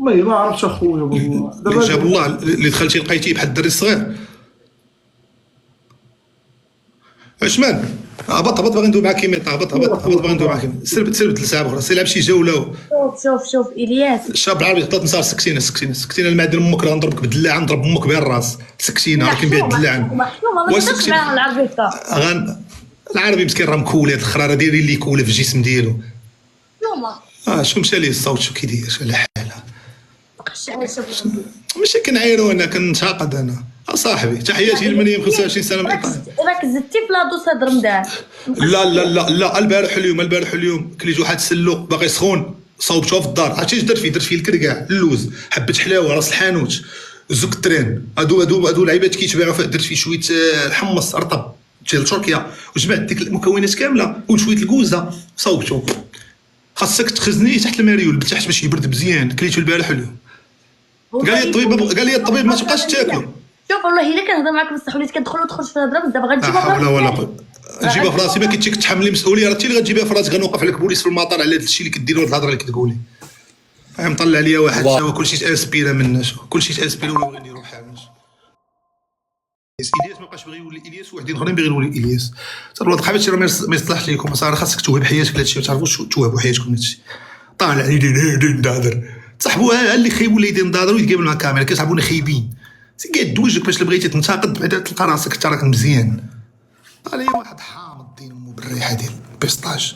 والله ما عرفتش اخويا والله اللي جاب دابا. الله اللي دخلتي لقيتيه بحال الدري الصغير. عثمان هبط باغي ندوي معاك كيميط، هبط باغي ندوي معاك. سربت لساعه اخرى، سير لعب شي جوله. شوف الياس. الشاب العربي خطات نصار. سكتينا المعدن امك راه نضربك بالدلاعه، نضرب امك بها الراس. سكتينا راه كاين بها الدلاعه. ما تهضرش معاهم العربي حتى. العربي مسكين راه مكول، هاد الخراره دايرين ليه كوله في الجسم ديالو. شو مشى ليه الصوت، شو كيدير، شو الحاله. ماشي كنعايرو، انا كنتعاقد انا. صاحبي تحياتي لمن 25 سنه من ايطاليا. راك زدتي في لادو صدر مدان. لا البارح اليوم كليت واحد السلو باغي سخون، صوبته في الدار. عرفتي اش درت فيه الكركاع، اللوز، حبه حلاوه، راس الحانوت، زوك الترين. هادو لعيبات كيتباعوا. درت فيه شويه الحمص رطب ديال تركيا، وجمعت ديك المكونات كامله وشويه الكوزه صوبته. خاصك تخزنيه تحت المريول لتحت باش يبرد مزيان. كليته البارح اليوم. قال لي الطبيب ما تبقاش تاكلو. شوف والله الا كنهضر معاك بصح وليت كندخل وتخرج في الهضره بزاف. لا غنجيبها حول ولا قوه. نجيبها في راسي، ما كنتيش كتحملي مسؤوليه. راه انت اللي غتجيبها في راسك. غنوقف عليك بوليس في المطار على هذا الشيء اللي كديروا، هاد الهضره اللي كتقولي. مطلع عليا واحد سوا كلشي تاسبيره منا، كلشي تاسبيره ولا بغي نديرو بحال هكا. الياس ما بقاش بغي يولي الياس، وحدين اخرين بغي يولي الياس. صار الوضع حبيت راه ما يصلحش ليكم. صار خاصك توهب حياتك لهادشي، ما تعرفوش توهبوا حياتكم هادشي. طالع يدين ندادر صاحبو اللي خايب ولا يدين ندادر ويتقابل مع الكاميرا. كيصحابونا خايبين. قاد وجهك باش بغيتي تنتقد بعدا تلقى راسك حتى راك مزيان. قال لي واحد حامض دين امو بالريحه ديال بيسطاج.